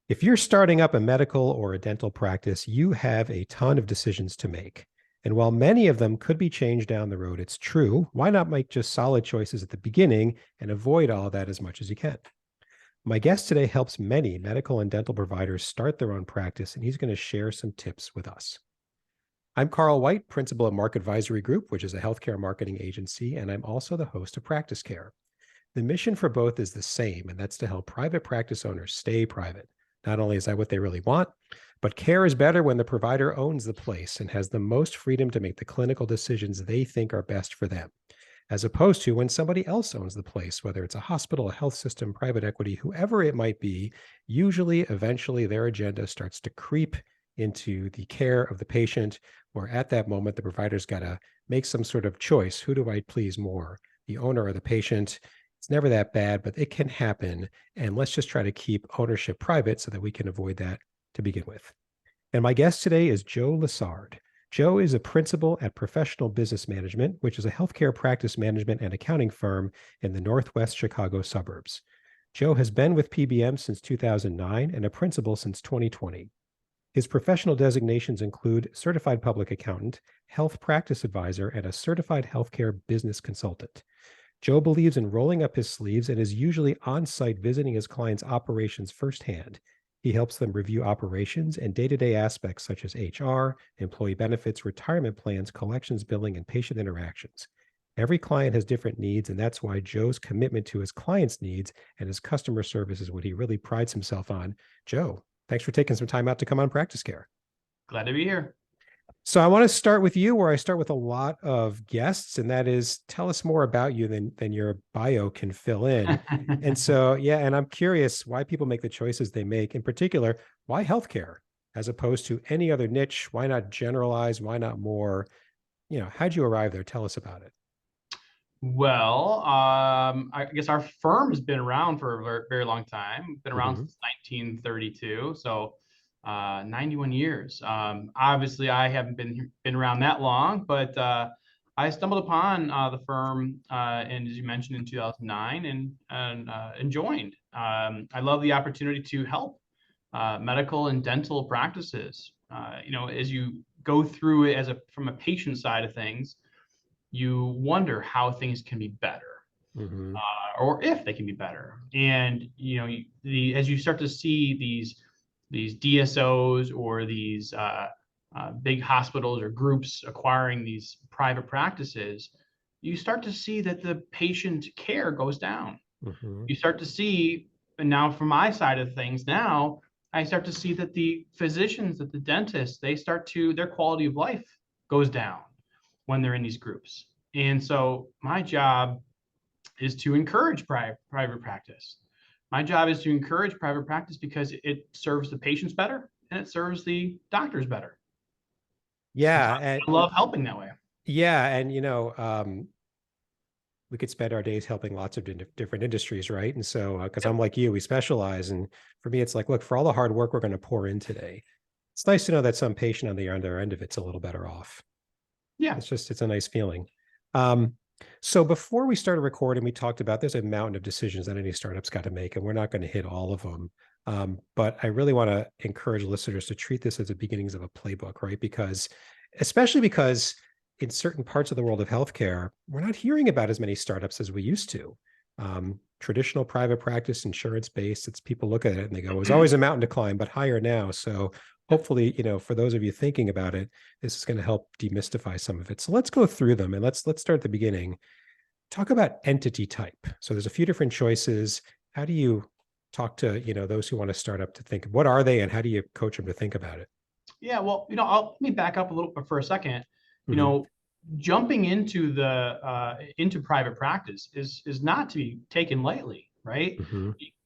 If you're starting up a medical or a dental practice, you have a ton of decisions to make. And while many of them could be changed down the road, it's true. Why not make just solid choices at the beginning and avoid all that as much as you can? My guest today helps many medical and dental providers start their own practice, and he's going to share some tips with us. I'm Carl White, principal at Mark Advisory Group, which is a healthcare marketing agency, and I'm also the host of Practice Care. The mission for both is the same, and that's to help private practice owners stay private. Not only is that what they really want, but care is better when the provider owns the place and has the most freedom to make the clinical decisions they think are best for them, as opposed to when somebody else owns the place, whether it's a hospital, a health system, private equity, whoever it might be. Usually, eventually, their agenda starts to creep into the care of the patient, where at that moment, the provider's got to make some sort of choice. Who do I please more, the owner or the patient? It's never that bad, but it can happen. And let's just try to keep ownership private so that we can avoid that to begin with. And my guest today is Joe Lessard. Joe is a principal at Professional Business Management, which is a healthcare practice management and accounting firm in the Northwest Chicago suburbs. Joe has been with PBM since 2009 and a principal since 2020. His professional designations include Certified Public Accountant, Health Practice Advisor, and a Certified Healthcare Business Consultant. Joe believes in rolling up his sleeves and is usually on-site visiting his clients' operations firsthand. He helps them review operations and day-to-day aspects such as HR, employee benefits, retirement plans, collections, billing, and patient interactions. Every client has different needs, and that's why Joe's commitment to his clients' needs and his customer service is what he really prides himself on. Joe, thanks for taking some time out to come on Practice Care. Glad to be here. So I want to start with you where I start with a lot of guests, and that is tell us more about you than your bio can fill in. And so, yeah, and I'm curious why people make the choices they make. In particular, why healthcare as opposed to any other niche? Why not generalize? Why not more? How'd you arrive there? Tell us about it. Well, I guess our firm has been around for a very, very long time, been around since 1932. So 91 years. Obviously, I haven't been around that long, but I stumbled upon the firm, and as you mentioned, in 2009, and joined. I love the opportunity to help medical and dental practices. As you go through it from a patient side of things, you wonder how things can be better. Or if they can be better. And as you start to see these DSOs or these big hospitals or groups acquiring these private practices, you start to see that the patient care goes down. You start to see, and now from my side of things now, I start to see that the physicians, that the dentists, their quality of life goes down when they're in these groups. And so my job is to encourage private practice. My job is to encourage private practice because it serves the patients better and it serves the doctors better. Yeah. And I love helping that way. Yeah. And, we could spend our days helping lots of different industries, right? And so, because I'm like you, we specialize. And for me, it's like, look, for all the hard work we're going to pour in today, it's nice to know that some patient on the other end of it's a little better off. Yeah. It's a nice feeling. So before we started recording, we talked about there's a mountain of decisions that any startup's got to make, and we're not going to hit all of them. But I really want to encourage listeners to treat this as the beginnings of a playbook, right? Especially because in certain parts of the world of healthcare, we're not hearing about as many startups as we used to. Traditional private practice, insurance-based, it's people look at it and they go, it's always a mountain to climb, but higher now. So hopefully, for those of you thinking about it, this is going to help demystify some of it. So let's go through them and let's start at the beginning. Talk about entity type. So there's a few different choices. How do you talk to, those who want to start up to think, what are they and how do you coach them to think about it? Yeah, well, let me back up a little bit for a second. Jumping into into private practice is not to be taken lightly, right?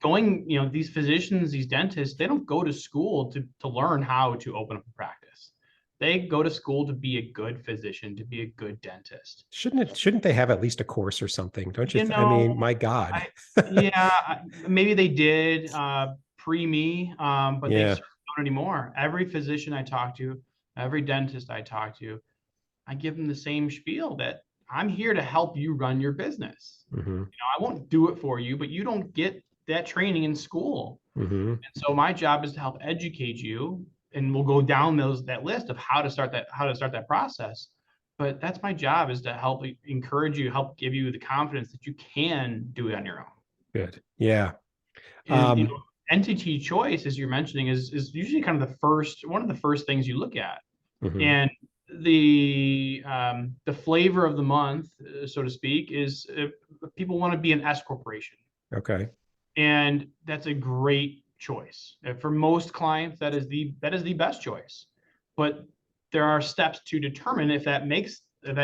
Going, these physicians, these dentists, they don't go to school to learn how to open up a practice. They go to school to be a good physician, to be a good dentist. Shouldn't they have at least a course or something? Don't you? I mean, my God. Maybe they did pre me, but they Yeah. don't anymore. Every physician I talk to, every dentist I talk to, I give them the same spiel that I'm here to help you run your business. I won't do it for you, but you don't get that training in school. Mm-hmm. And so my job is to help educate you, and we'll go down that list of how to start that process. But that's my job, is to help encourage you, help give you the confidence that you can do it on your own. Good. Yeah. And entity choice, as you're mentioning, is usually kind of one of the first things you look at. Mm-hmm. And the flavor of the month, so to speak, is people want to be an S corporation. Okay. And that's a great choice. For most clients, that is the best choice. But there are steps to determine if that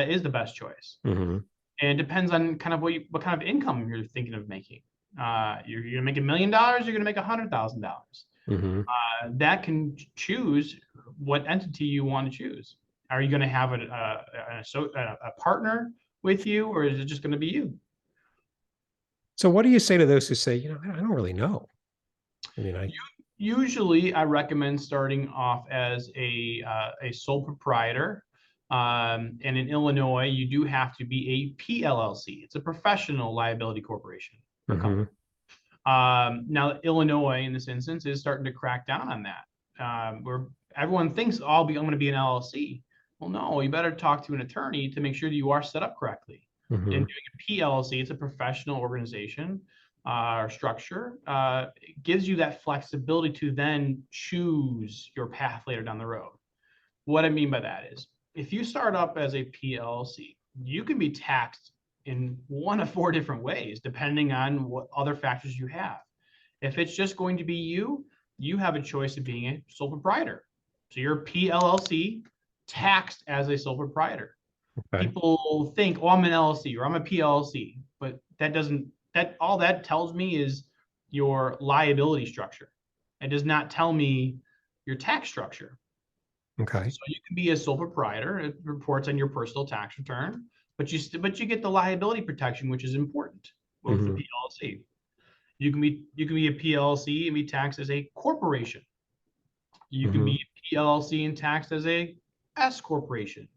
is the best choice. Mm-hmm. And it depends on kind of what kind of income you're thinking of making. You're going to make $1 million, you're going to make $100,000. Mm-hmm. That can choose what entity you want to choose. Are you going to have a partner with you, or is it just going to be you? So what do you say to those who say, I don't really know? I mean, Usually I recommend starting off as a sole proprietor. And in Illinois, you do have to be a PLLC. It's a professional liability corporation. mm-hmm. Now, Illinois, in this instance, is starting to crack down on that, where everyone thinks, I'm going to be an LLC. Well, no, you better talk to an attorney to make sure that you are set up correctly. Mm-hmm. And doing a PLLC, it's a professional organization or structure, it gives you that flexibility to then choose your path later down the road. What I mean by that is, if you start up as a PLLC, you can be taxed in one of 4 different ways, depending on what other factors you have. If it's just going to be you have a choice of being a sole proprietor. So you're a PLLC taxed as a sole proprietor. Okay. People think, I'm an LLC or I'm a PLLC, but all that tells me is your liability structure. It does not tell me your tax structure. Okay. So you can be a sole proprietor. It reports on your personal tax return, but you get the liability protection, which is important with the PLLC. You can be a PLLC and be taxed as a corporation. You can be a PLLC and taxed as a S corporation.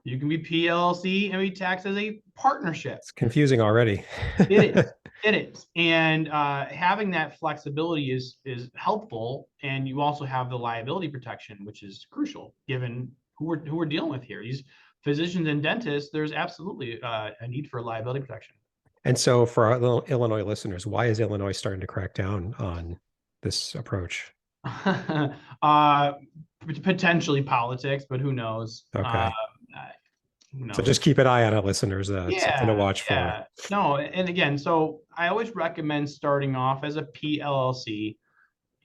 You can be PLLC and be taxed as a partnership. It's confusing already. It is. It is. And having that flexibility is helpful. And you also have the liability protection, which is crucial given who we're dealing with here. These physicians and dentists, there's absolutely a need for liability protection. And so for our little Illinois listeners, why is Illinois starting to crack down on this approach? Potentially politics, but who knows? Okay. Who knows? So just keep an eye on it, listeners. Something to watch for. No, and again, so I always recommend starting off as a PLLC.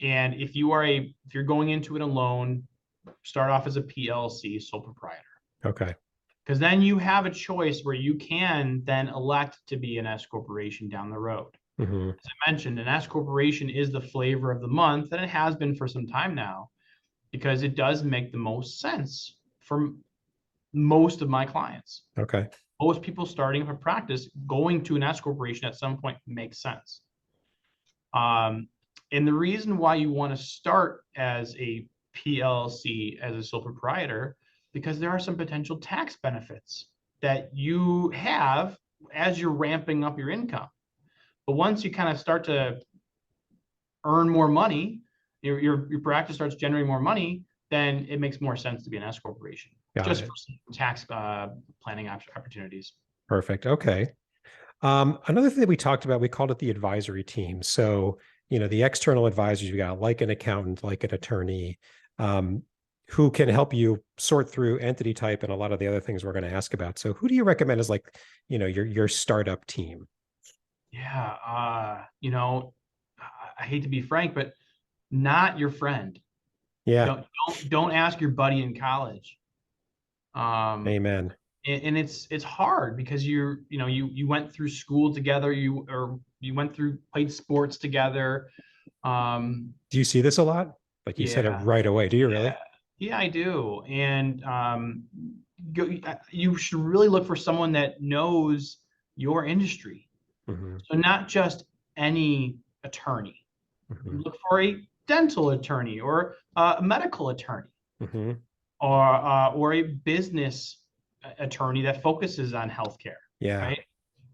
And if you're going into it alone, start off as a PLLC, sole proprietor. Okay. Because then you have a choice where you can then elect to be an S corporation down the road. Mm-hmm. As I mentioned, an S corporation is the flavor of the month, and it has been for some time now, because it does make the most sense for most of my clients. Okay. Most people starting up a practice, going to an S corporation at some point makes sense. And the reason why you want to start as a PLC, as a sole proprietor, because there are some potential tax benefits that you have as you're ramping up your income. But once you kind of start to earn more money, your practice starts generating more money, then it makes more sense to be an S corporation. For some tax planning opportunities. Perfect. Okay. Another thing that we talked about, we called it the advisory team. So, the external advisors you got, like an accountant, like an attorney, who can help you sort through entity type and a lot of the other things we're going to ask about. So who do you recommend as your startup team? Yeah. I hate to be frank, but not your friend. Yeah. Don't ask your buddy in college. Amen. And it's hard because you went through school together, you played sports together. Do you see this a lot? Like you said it right away. Do you really? Yeah, I do. And you should really look for someone that knows your industry. Mm-hmm. So not just any attorney. Mm-hmm. Look for a dental attorney or a medical attorney. Mm-hmm. Or a business attorney that focuses on healthcare. Yeah.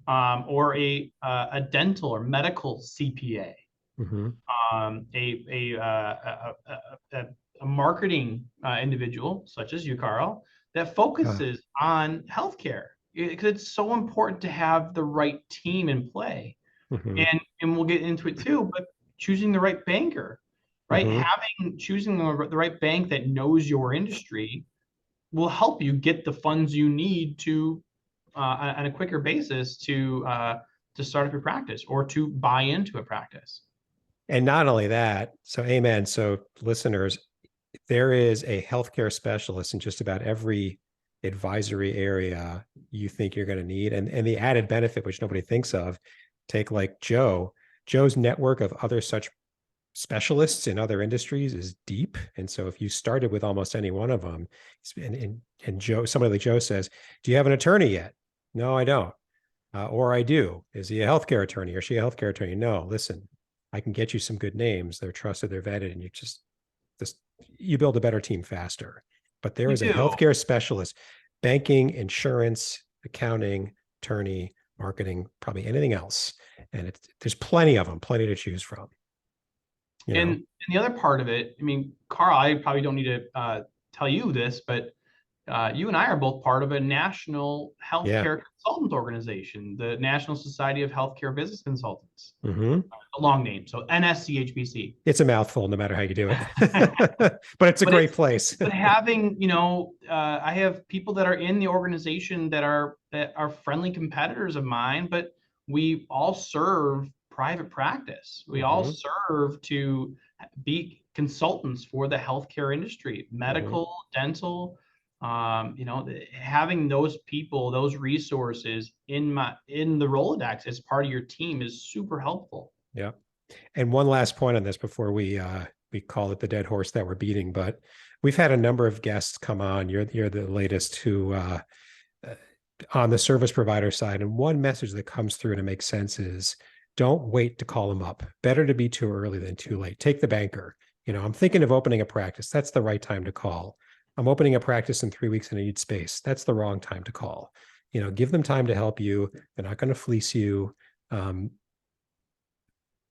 Right. Or a dental or medical CPA. Mm-hmm. A marketing individual such as you, Carl, that Uh, focuses on healthcare because it's so important to have the right team in play. mm-hmm. And we'll get into it too, but choosing the right banker, right? Mm-hmm. Having choosing the right bank that knows your industry will help you get the funds you need to on a quicker basis to start up your practice or to buy into a practice. And not only that, so amen. So listeners, there is a healthcare specialist in just about every advisory area you think you're going to need. And the added benefit, which nobody thinks of, take like Joe's network of other such specialists in other industries is deep. And so if you started with almost any one of them, and Joe, somebody like Joe says, do you have an attorney yet? No, I don't. Or I do. Is he a healthcare attorney or she a healthcare attorney? No, listen, I can get you some good names. They're trusted, they're vetted, and this you build a better team faster. But there You is a do. healthcare specialist, banking, insurance, accounting, attorney, marketing, probably anything else. And there's plenty of them, plenty to choose from. You know? And the other part of it, I mean, Carl, I probably don't need to tell you this, but you and I are both part of a national Yeah. healthcare consultant organization, the National Society of Healthcare Business Consultants, Mm-hmm. a long name. So NSCHBC. It's a mouthful, no matter how you do it, but it's a But great place. but having, I have people that are in the organization that are friendly competitors of mine, but we all serve private practice. We all Mm-hmm. serve to be consultants for the healthcare industry, Mm-hmm. medical, dental. Having those people, those resources in the Rolodex as part of your team is super helpful. Yeah. And one last point on this before we call it the dead horse that we're beating, but we've had a number of guests come on. You're the latest who on the service provider side, and one message that comes through and it makes sense is don't wait to call them up. Better to be too early than too late. Take the banker. I'm thinking of opening a practice. That's the right time to call. I'm opening a practice in 3 weeks and I need space. That's the wrong time to call. Give them time to help you. They're not going to fleece you. The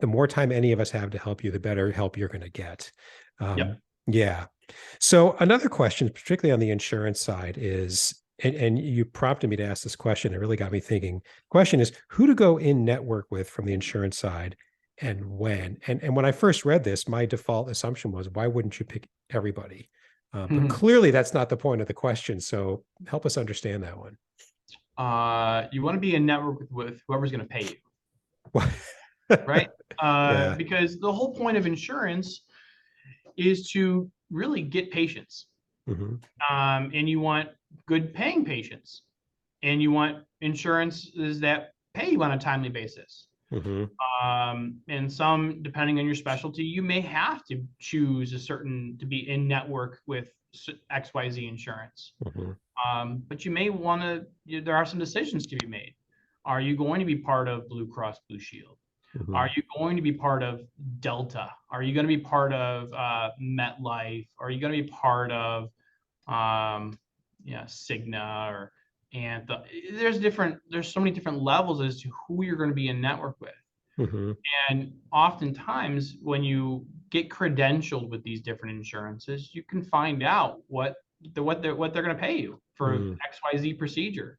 more time any of us have to help you, the better help you're going to get. Yep. Yeah. So another question, particularly on the insurance side, is, and you prompted me to ask this question. It really got me thinking. Question is, who to go in network with from the insurance side and when? And when I first read this, my default assumption was, why wouldn't you pick everybody? But clearly that's not the point of the question. So help us understand that one. You want to be in network with whoever's going to pay you. Right? Yeah. Because the whole point of insurance is to really get patients. Mm-hmm. And you want good paying patients. And you want insurances that pay you on a timely basis. Mm-hmm. And some, depending on your specialty, you may have to choose to be in network with XYZ insurance. Mm-hmm. But you may want to, there are some decisions to be made. Are you going to be part of Blue Cross Blue Shield? Mm-hmm. Are you going to be part of Delta? Are you going to be part of MetLife? Are you going to be part of Cigna or Anthem? There's so many different levels as to who you're going to be in network with. Mm-hmm. And oftentimes when you get credentialed with these different insurances, you can find out what they're going to pay you for XYZ procedure,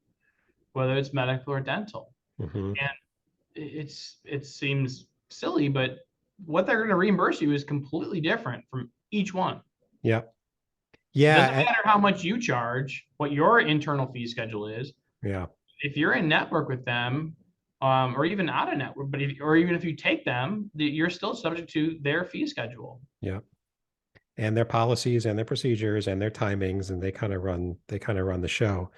whether it's medical or dental. Mm-hmm. And it seems silly, but what they're going to reimburse you is completely different from each one. Yeah. It doesn't matter how much you charge, what your internal fee schedule is. Yeah. If you're in network with them, or even out of network, or even if you take them, you're still subject to their fee schedule. Yeah. And their policies and their procedures and their timings, and they kind of run the show.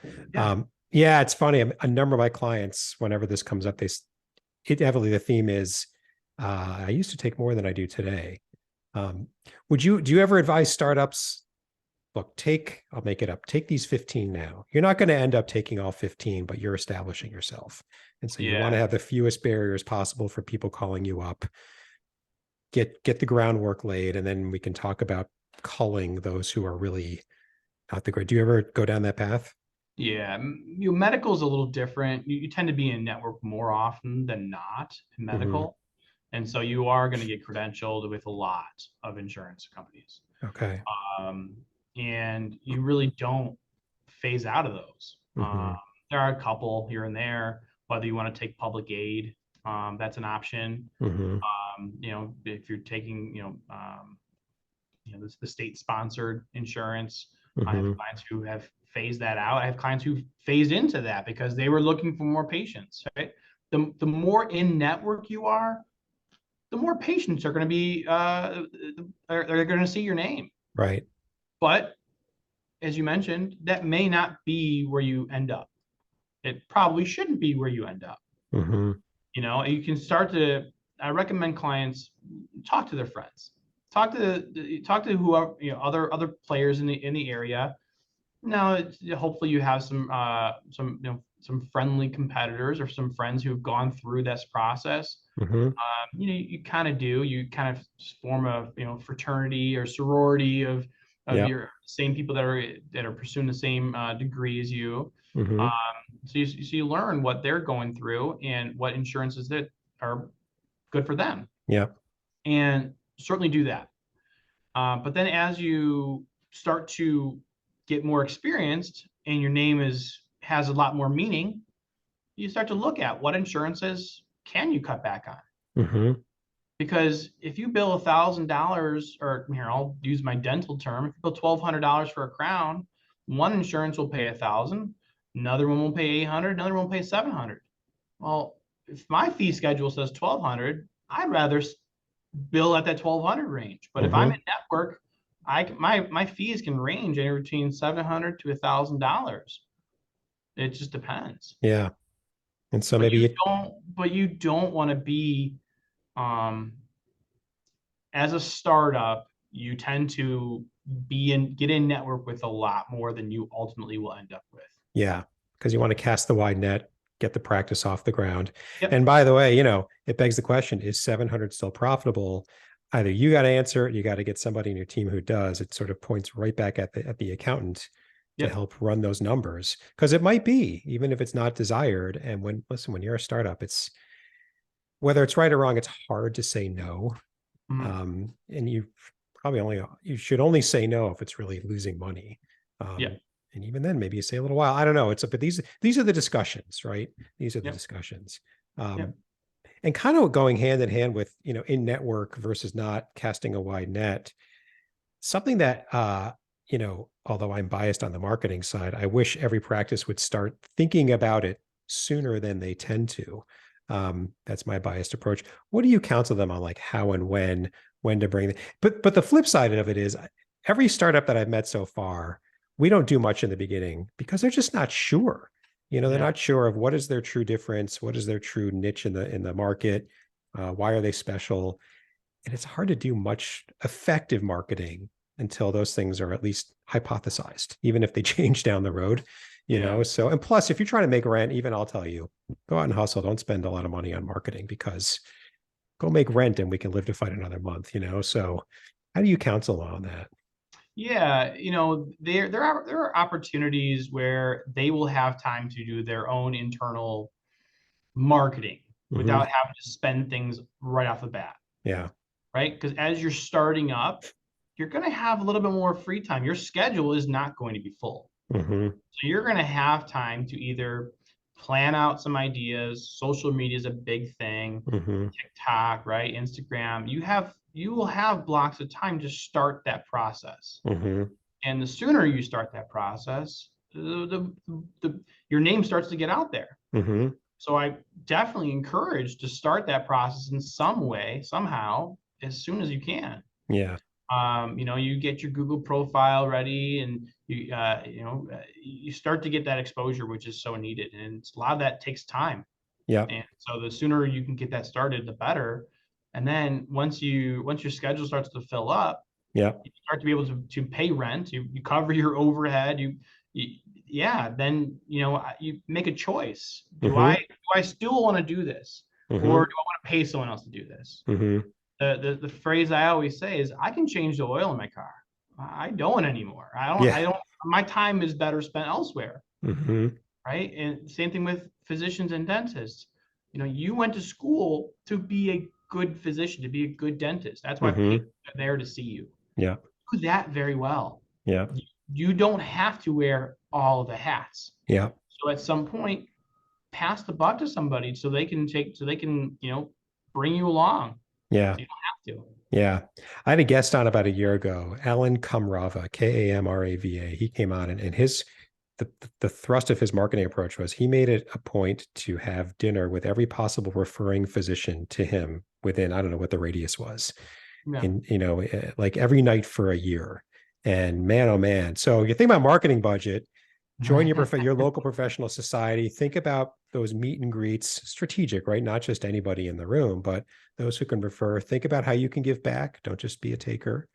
Yeah. It's funny. A number of my clients, whenever this comes up, heavily the theme is, I used to take more than I do today. Do you ever advise startups? Look, I'll make it up. Take these 15 now. You're not going to end up taking all 15, but you're establishing yourself. And so you want to have the fewest barriers possible for people calling you up. Get the groundwork laid, and then we can talk about culling those who are really not the great. Do you ever go down that path? Yeah, medical is a little different. You tend to be in network more often than not in medical. And so you are going to get credentialed with a lot of insurance companies. Okay. Um, and you really don't phase out of those. Mm-hmm. There are a couple here and there, whether you want to take public aid, that's an option. Mm-hmm. If you're taking, the state sponsored insurance, I have Mm-hmm. clients who have phased that out. I have clients who phased into that because they were looking for more patients, right? The more in network you are, the more patients are going to be, they're going to see your name. Right. But as you mentioned, that may not be where you end up. It probably shouldn't be where you end up. Mm-hmm. You can start to. I recommend clients talk to their friends, talk to whoever, other players in the area. Now, hopefully, you have some friendly competitors or some friends who've gone through this process. Mm-hmm. You kind of do. You kind of form a fraternity or sorority of Yep. your same people that are pursuing the same degree as you. Mm-hmm. Um, so you learn what they're going through and what insurances that are good for them, Yep. and certainly do that. But then as you start to get more experienced and your name has a lot more meaning, you start to look at what insurances can you cut back on. Mm-hmm. Because if you bill $1,000, or here, I'll use my dental term, if you bill $1,200 for a crown, one insurance will pay 1,000, another one will pay 800, another one will pay 700. Well, if my fee schedule says 1,200, I'd rather bill at that 1,200 range. But if I'm Mm-hmm. in network, my fees can range anywhere between 700 to $1,000. It just depends. Yeah. And so But maybe you it, don't. But you don't want to be, um, as a startup. You tend to get in network with a lot more than you ultimately will end up with. yeah, because you want to cast the wide net, get the practice off the ground. Yep. And by the way, it begs the question, is 700 still profitable? Either you got to answer it, you got to get somebody in your team who does. It sort of points right back at the accountant to Yep. help run those numbers, because it might be, even if it's not desired. And when you're a startup, it's whether it's right or wrong, it's hard to say no. Mhm. And you should only say no if it's really losing money. Yep. And even then, maybe you say a little while. I don't know. But these are the discussions, right? These are the Yep. discussions. Yep. And kind of going hand in hand with in network versus not casting a wide net. Something that although I'm biased on the marketing side, I wish every practice would start thinking about it sooner than they tend to. That's my biased approach. What do you counsel them on, like how and when to bring them? But the flip side of it is every startup that I've met so far, we don't do much in the beginning because they're just not sure. They're Yeah. not sure of what is their true difference, what is their true niche in the market, why are they special, and it's hard to do much effective marketing until those things are at least hypothesized, even if they change down the road. Yeah. So, and plus, if you're trying to make rent, even I'll tell you, go out and hustle. Don't spend a lot of money on marketing, because go make rent and we can live to fight another month. So how do you counsel on that? Yeah, there are opportunities where they will have time to do their own internal marketing Mm-hmm. without having to spend things right off the bat, Yeah. right? Because as you're starting up, you're going to have a little bit more free time. Your schedule is not going to be full. Mm-hmm. So you're going to have time to either plan out some ideas. Social media is a big thing. Mm-hmm. TikTok, right? Instagram. You will have blocks of time to start that process. Mm-hmm. And the sooner you start that process, your name starts to get out there. Mm-hmm. So I definitely encourage to start that process in some way, somehow, as soon as you can. Yeah. You get your Google profile ready, and you start to get that exposure, which is so needed. And a lot of that takes time. Yeah. And so the sooner you can get that started, the better. And then once your schedule starts to fill up, Yeah. you start to be able to pay rent, you cover your overhead, yeah, then you make a choice. Do I Mm-hmm. do I still want to do this, or Mm-hmm. do I want to pay someone else to do this? Mm-hmm. The phrase I always say is, I can change the oil in my car. I don't anymore. I Yeah. don't. My time is better spent elsewhere, Mm-hmm. right? And same thing with physicians and dentists. You went to school to be a good physician, to be a good dentist. That's why Mm-hmm. patients are there to see you. Yeah. Do that very well. Yeah. You don't have to wear all the hats. Yeah. So at some point, pass the buck to somebody so they can bring you along. Yeah. So you don't have to. Yeah. I had a guest on about a year ago, Alan Kamrava, Kamrava. He came on and the thrust of his marketing approach was he made it a point to have dinner with every possible referring physician to him within, I don't know what the radius was. Yeah. In, like every night for a year. And man, oh man. So you think about marketing budget, join your local professional society, think about those meet and greets, strategic, right? Not just anybody in the room, but those who can refer. Think about how you can give back. Don't just be a taker,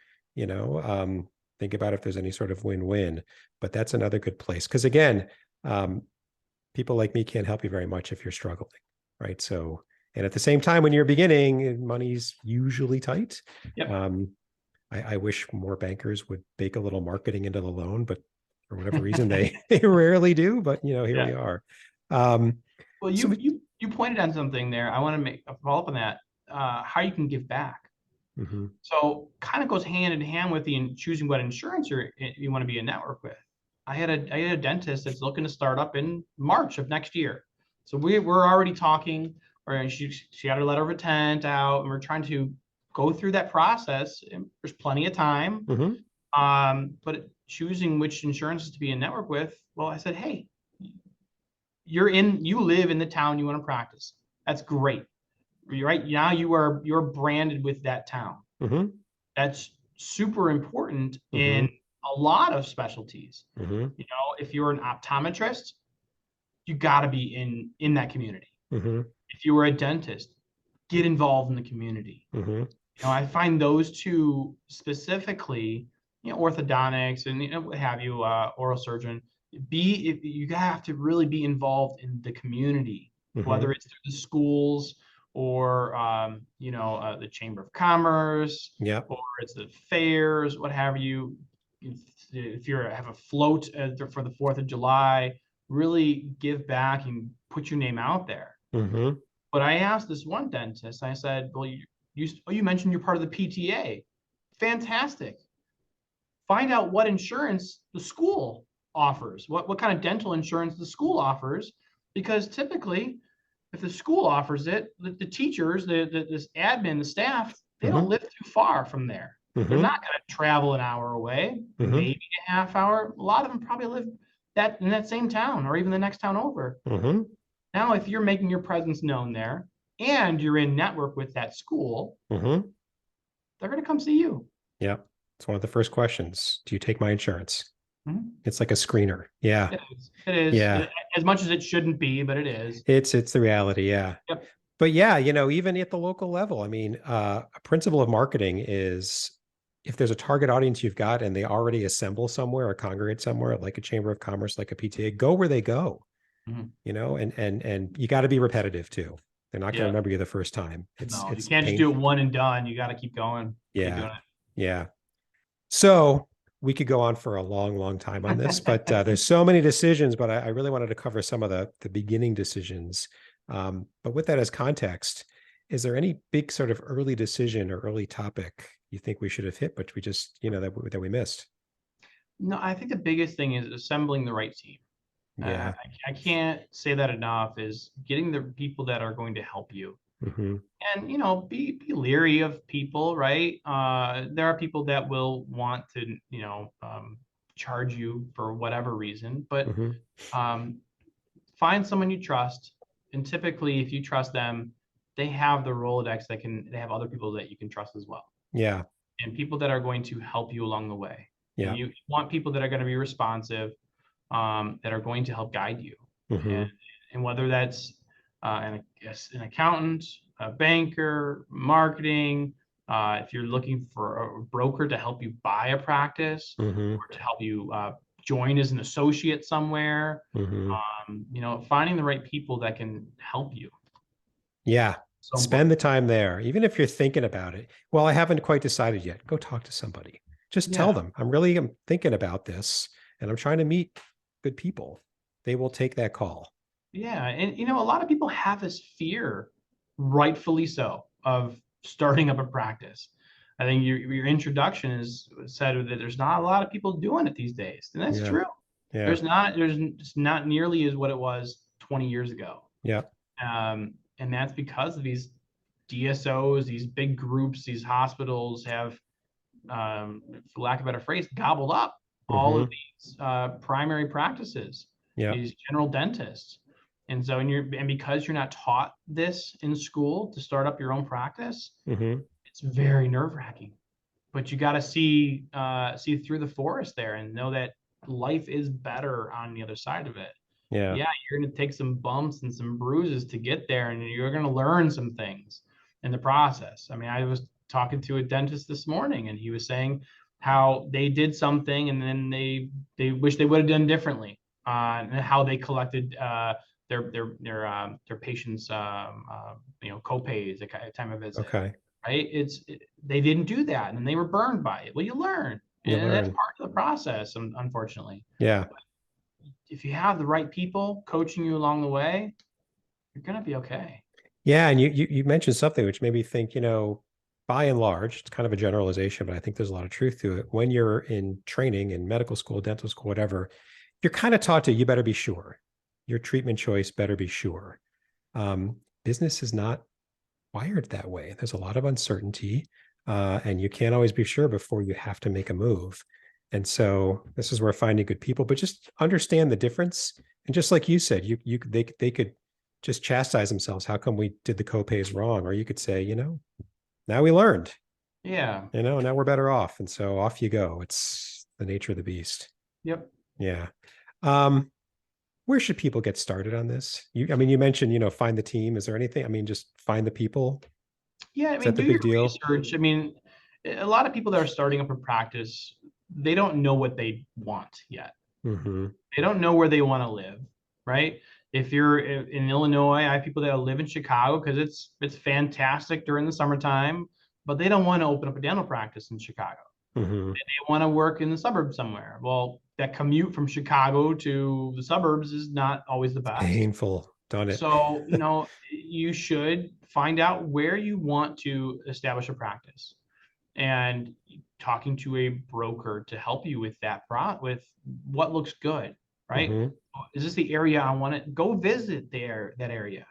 think about if there's any sort of win-win, but that's another good place. Because again, people like me can't help you very much if you're struggling, right? So, and at the same time, when you're beginning, money's usually tight. Yep. I wish more bankers would bake a little marketing into the loan, but for whatever reason, they rarely do. But here we are. Well, you pointed on something there. I want to make a follow up on that. How you can give back. Mm-hmm. So kind of goes hand in hand with choosing what insurance you want to be a network with. I had a dentist that's looking to start up in March of next year. So we're already talking, or she got her letter of intent out, and we're trying to go through that process. And there's plenty of time. Mm-hmm. But choosing which insurances to be in network with, well, I said, hey, you live in the town you want to practice. That's great. Right now you're branded with that town. Mm-hmm. That's super important Mm-hmm. in a lot of specialties. Mm-hmm. If you're an optometrist, you got to be in that community. Mm-hmm. If you were a dentist, get involved in the community. Mm-hmm. I find those two specifically, orthodontics and what have you, oral surgeon, you have to really be involved in the community, Mm-hmm. whether it's through the schools or the Chamber of Commerce, or it's the fairs, what have you. If you have a float for the 4th of July, really give back and put your name out there. Mm-hmm. But I asked this one dentist, I said, well, you mentioned you're part of the PTA. Fantastic. Find out what insurance the school offers, what kind of dental insurance the school offers, because typically, if the school offers it, the teachers, this admin, the staff, they don't live too far from there. Mm-hmm. They're not going to travel an hour away, maybe a half hour. A lot of them probably live in that same town or even the next town over. Mm-hmm. Now, if you're making your presence known there and you're in network with that school, they're going to come see you. Yeah. It's one of the first questions. Do you take my insurance? Mm-hmm. It's like a screener. Yeah. It is. Yeah. As much as it shouldn't be, but it is. It's the reality. Yeah. Yep. But yeah, even at the local level, I mean, a principle of marketing is if there's a target audience you've got and they already assemble somewhere or congregate somewhere, like a chamber of commerce, like a PTA, go where they go, and you got to be repetitive too. They're not going to remember you the first time. You can't just do it one and done. You got to keep going. Yeah. Keep doing it. Yeah. So we could go on for a long, long time on this, but there's so many decisions, but I really wanted to cover some of the beginning decisions. But with that as context, is there any big sort of early decision or early topic you think we should have hit, but we just, that we missed? No, I think the biggest thing is assembling the right team. Yeah. I can't say that enough, is getting the people that are going to help you. Mm-hmm. And be leery of people, right? There are people that will want to charge you for whatever reason, but find someone you trust, and typically if you trust them, they have the Rolodex they have other people that you can trust as well. Yeah. And people that are going to help you along the way. Yeah. And you want people that are going to be responsive, that are going to help guide you. And whether that's an accountant, a banker, marketing, if you're looking for a broker to help you buy a practice, or to help you join as an associate somewhere, finding the right people that can help you. Yeah. So spend the time there, even if you're thinking about it. Well, I haven't quite decided yet. Go talk to somebody. Just tell them, I'm thinking about this and I'm trying to meet good people. They will take that call. Yeah. And, a lot of people have this fear, rightfully so, of starting up a practice. I think your introduction is said that there's not a lot of people doing it these days, and that's Yeah. true. Yeah. There's not nearly as what it was 20 years ago. Yeah. And that's because of these DSOs, these big groups, these hospitals have, for lack of a better phrase, gobbled up all of these primary practices, Yeah. these general dentists. And so, and because you're not taught this in school to start up your own practice, it's very nerve-wracking. But you got to see through the forest there and know that life is better on the other side of it. Yeah. Yeah, you're going to take some bumps and some bruises to get there, and you're going to learn some things in the process. I mean, I was talking to a dentist this morning, and he was saying how they did something and then they wish they would have done differently, and how they collected their patients' co-pays at time of visit. Okay. Right? They didn't do that, and they were burned by it. Well, you learn, and that's part of the process, unfortunately. Yeah. But if you have the right people coaching you along the way, you're going to be okay. Yeah. And you mentioned something which made me think, by and large, it's kind of a generalization, but I think there's a lot of truth to it. When you're in training in medical school, dental school, whatever, you're kind of taught to, you better be sure. Your treatment choice better be sure. Business is not wired that way. There's a lot of uncertainty, and you can't always be sure before you have to make a move. And so this is where finding good people, but just understand the difference. And just like you said, they could just chastise themselves. How come we did the copays wrong? Or you could say, now we learned. Yeah. Now we're better off. And so off you go. It's the nature of the beast. Yep. Yeah. Where should people get started on this? You mentioned, find the team. Is there anything? Just find the people. Yeah. I mean, do your research. I mean, a lot of people that are starting up a practice, they don't know what they want yet. They don't know where they want to live, right? If you're in Illinois, I have people that live in Chicago because it's fantastic during the summertime, but they don't want to open up a dental practice in Chicago. They want to work in the suburbs somewhere. Well, that commute from Chicago to the suburbs is not always the best. Painful. Done it. So, you should find out where you want to establish a practice, and talking to a broker to help you with that with what looks good, right? Is this the area I want to go visit that area?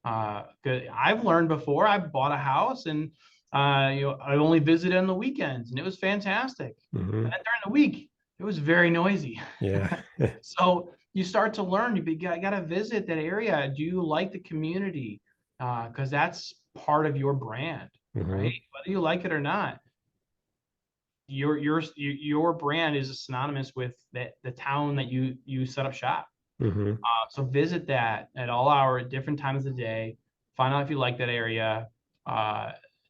I've learned before, I bought a house and I only visited on the weekends and it was fantastic. And then during the week, it was very noisy. Yeah. So you start to learn, you got to visit that area. Do you like the community? Because that's part of your brand, right? Whether you like it or not, your brand is synonymous with the town that you set up shop. So visit that at all hours, at different times of the day. Find out if you like that area.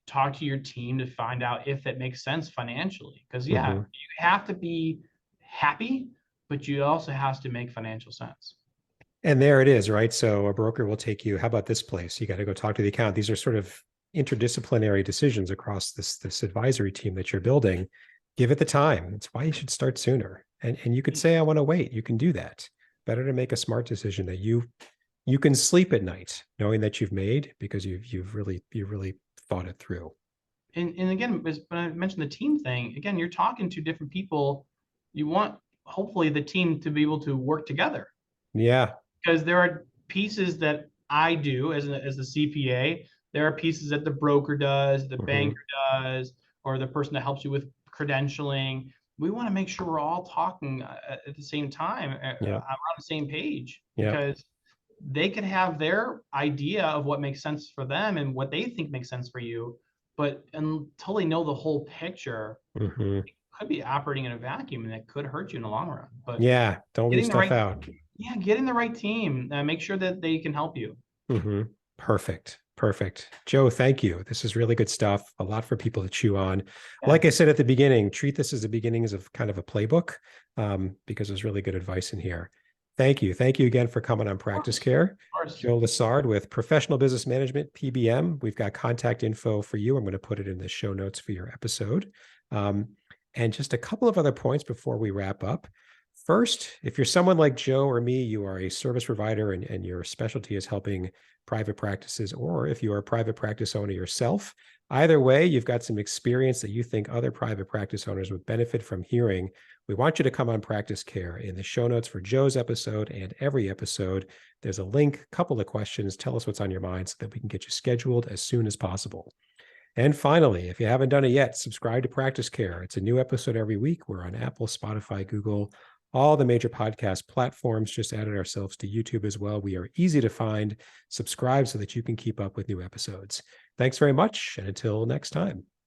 Talk to your team to find out if it makes sense financially. Because you have to be happy, but you also have to make financial sense. And there it is, right? So a broker will take you, how about this place? You got to go talk to the account. These are sort of interdisciplinary decisions across this advisory team that you're building. Give it the time. It's why you should start sooner. And you could say, I want to wait. You can do that. Better to make a smart decision that you can sleep at night knowing that you've made, because you've really thought it through. And again, when I mentioned the team thing, again, you're talking to different people. You want hopefully the team to be able to work together. Yeah. Because there are pieces that I do as the CPA. There are pieces that the broker does, the banker does, or the person that helps you with credentialing. We want to make sure we're all talking at the same time, around the same page, because they could have their idea of what makes sense for them and what they think makes sense for you. But until they know the whole picture, it could be operating in a vacuum, and that could hurt you in the long run. But don't leave stuff out. Yeah, getting the right team. Make sure that they can help you. Perfect. Joe, thank you. This is really good stuff. A lot for people to chew on. Like I said at the beginning, treat this as the beginnings of kind of a playbook, because there's really good advice in here. Thank you. Thank you again for coming on Practice Care. Joe Lessard with Professional Business Management, PBM. We've got contact info for you. I'm going to put it in the show notes for your episode. And just a couple of other points before we wrap up. First, if you're someone like Joe or me, you are a service provider and your specialty is helping private practices, or if you are a private practice owner yourself, either way, you've got some experience that you think other private practice owners would benefit from hearing. We want you to come on Practice Care. In the show notes for Joe's episode and every episode, there's a link, couple of questions. Tell us what's on your mind so that we can get you scheduled as soon as possible. And finally, if you haven't done it yet, subscribe to Practice Care. It's a new episode every week. We're on Apple, Spotify, Google, all the major podcast platforms. Just added ourselves to YouTube as well. We are easy to find. Subscribe so that you can keep up with new episodes. Thanks very much. And until next time.